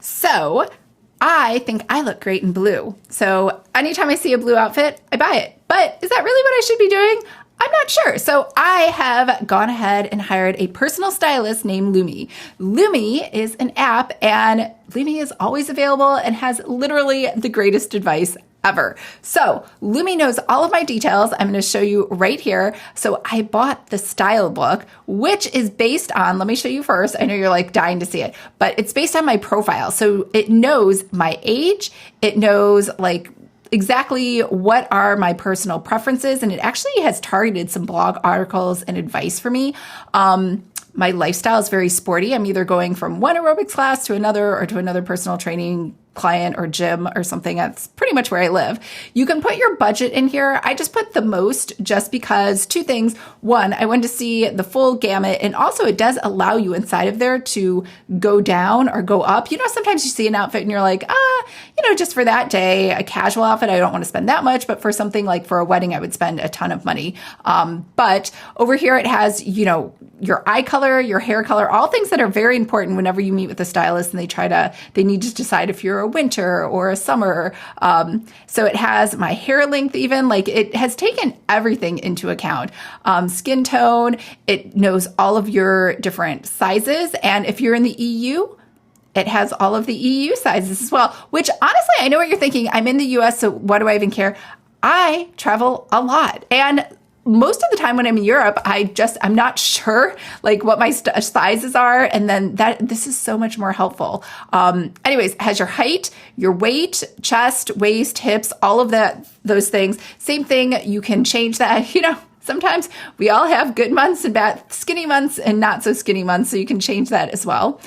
So I think I look great in blue. So anytime I see a blue outfit, I buy it. But is that really what I should be doing? I'm not sure. So I have gone ahead and hired a personal stylist named Lumi. Lumi is an app, and Lumi is always available and has literally the greatest advice ever. So Lumi knows all of my details. I'm going to show you right here. So I bought the style book, which is based on, let me show you first. I know you're like dying to see it, but it's based on my profile. So it knows my age. It knows like exactly what are my personal preferences. And it actually has targeted some blog articles and advice for me. My lifestyle is very sporty. I'm either going from one aerobics class to another or to another personal training client or gym or something. That's pretty much where I live. You can put your budget in here. I just put the most just because two things. One, I wanted to see the full gamut. And also it does allow you inside of there to go down or go up. You know, sometimes you see an outfit and you're like, just for that day, a casual outfit, I don't want to spend that much. But for something like for a wedding, I would spend a ton of money. But over here, it has, your eye color, your hair color, all things that are very important whenever you meet with a stylist and they need to decide if you're a winter or a summer. So it has my hair length even, like it has taken everything into account. Skin tone, it knows all of your different sizes. And if you're in the EU, it has all of the EU sizes as well, which honestly, I know what you're thinking. I'm in the US, so what do I even care? I travel a lot. And most of the time when I'm in Europe, I'm not sure like what my sizes are. And then this is so much more helpful. Anyways, it has your height, your weight, chest, waist, hips, all of those things. Same thing. You can change that, Sometimes we all have good months and bad skinny months and not so skinny months. So you can change that as well.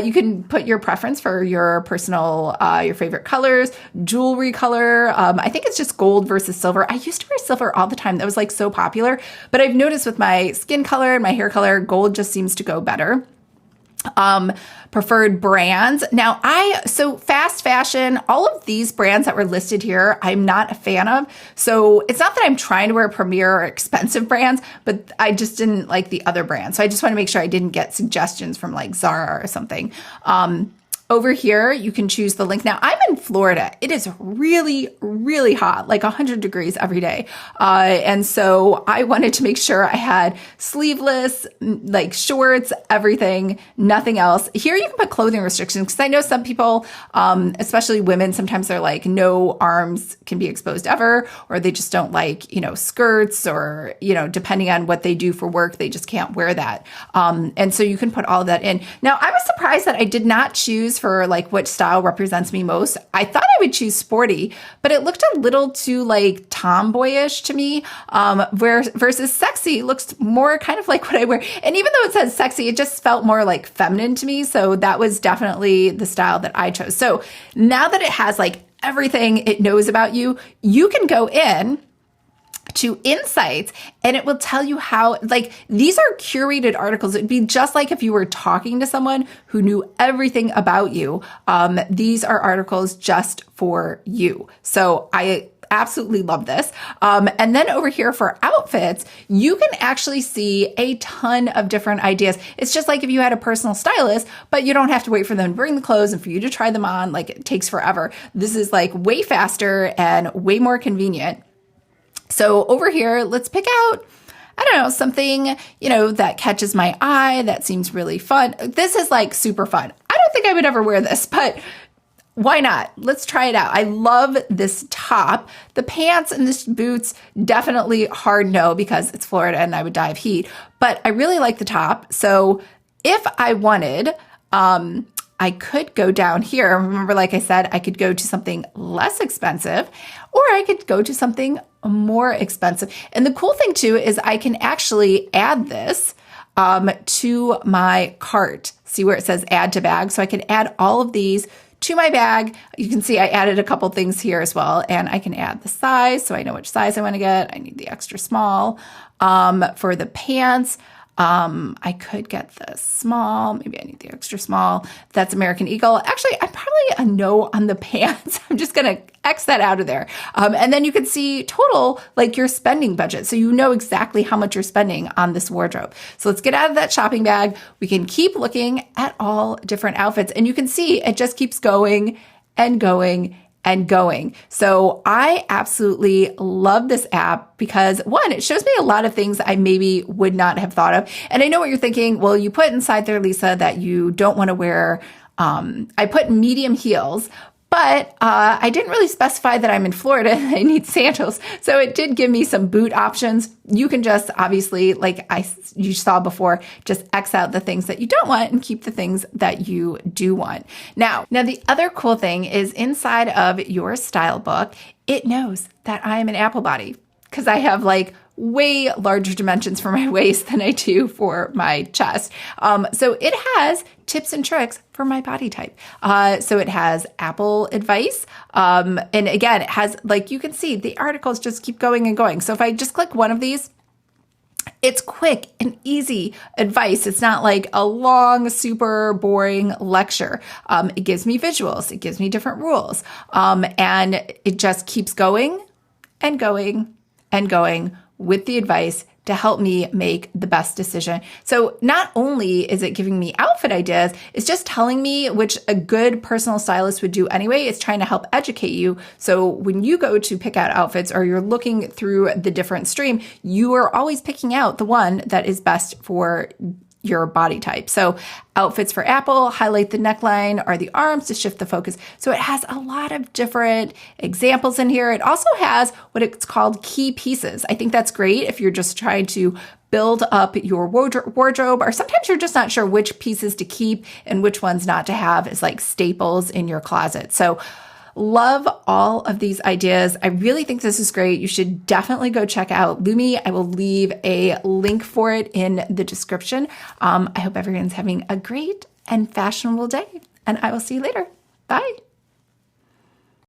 You can put your preference for your personal, your favorite colors, jewelry color. I think it's just gold versus silver. I used to wear silver all the time. That was like so popular, but I've noticed with my skin color and my hair color, gold just seems to go better. Preferred brands. Now so fast fashion, all of these brands that were listed here, I'm not a fan of. So it's not that I'm trying to wear premier or expensive brands, but I just didn't like the other brands. So I just want to make sure I didn't get suggestions from like Zara or something. Over here, you can choose the link. Now, I'm in Florida. It is really, really hot, like 100 degrees every day. And so I wanted to make sure I had sleeveless, like shorts, everything, nothing else. Here you can put clothing restrictions because I know some people, especially women, sometimes they're like, no arms can be exposed ever, or they just don't like, skirts or, depending on what they do for work, they just can't wear that. And so you can put all of that in. Now, I was surprised that I did not choose for like what style represents me most. I thought I would choose sporty, but it looked a little too like tomboyish to me, versus sexy looks more kind of like what I wear. And even though it says sexy, it just felt more like feminine to me. So that was definitely the style that I chose. So now that it has like everything it knows about you, you can go in to insights and it will tell you how, like, these are curated articles. It'd be just like if you were talking to someone who knew everything about you. These are articles just for you. So I absolutely love this. And then over here for outfits, you can actually see a ton of different ideas. It's just like if you had a personal stylist, but you don't have to wait for them to bring the clothes and for you to try them on. Like it takes forever. This is like way faster and way more convenient. So over here, let's pick out, I don't know, something, that catches my eye, that seems really fun. This is like super fun. I don't think I would ever wear this, but why not? Let's try it out. I love this top. The pants and this boots, definitely hard no because it's Florida and I would die of heat, but I really like the top. So if I wanted, I could go down here. Remember, like I said, I could go to something less expensive or I could go to something more expensive. And the cool thing too is I can actually add this to my cart. See where it says add to bag? So I can add all of these to my bag. You can see I added a couple things here as well. And I can add the size. So I know which size I want to get. I need the extra small. For the pants, I could get the small. Maybe I need the extra small. That's American Eagle. Actually, I'm probably a no on the pants. I'm just going to X that out of there. And then you can see total, like your spending budget. So you know exactly how much you're spending on this wardrobe. So let's get out of that shopping bag. We can keep looking at all different outfits, and you can see it just keeps going and going and going. So I absolutely love this app because one, it shows me a lot of things I maybe would not have thought of. And I know what you're thinking. Well, you put inside there, Lisa, that you don't want to wear, I put medium heels, but I didn't really specify that I'm in Florida and I need sandals. So it did give me some boot options. You can just obviously, like you saw before, just X out the things that you don't want and keep the things that you do want. Now the other cool thing is inside of your style book, it knows that I am an apple body because I have like way larger dimensions for my waist than I do for my chest. So it has tips and tricks for my body type. So it has Apple advice. And again, it has, like you can see, the articles just keep going and going. So if I just click one of these, it's quick and easy advice. It's not like a long, super boring lecture. It gives me visuals. It gives me different rules. And it just keeps going and going and going with the advice to help me make the best decision. So not only is it giving me outfit ideas, it's just telling me, which a good personal stylist would do anyway, it's trying to help educate you. So when you go to pick out outfits or you're looking through the different stream, you are always picking out the one that is best for your body type. So outfits for Apple, highlight the neckline or the arms to shift the focus. So it has a lot of different examples in here. It also has what it's called key pieces. I think that's great if you're just trying to build up your wardrobe, or sometimes you're just not sure which pieces to keep and which ones not to have as like staples in your closet. So love all of these ideas. I really think this is great. You should definitely go check out Lumi. I will leave a link for it in the description. I hope everyone's having a great and fashionable day, and I will see you later. Bye.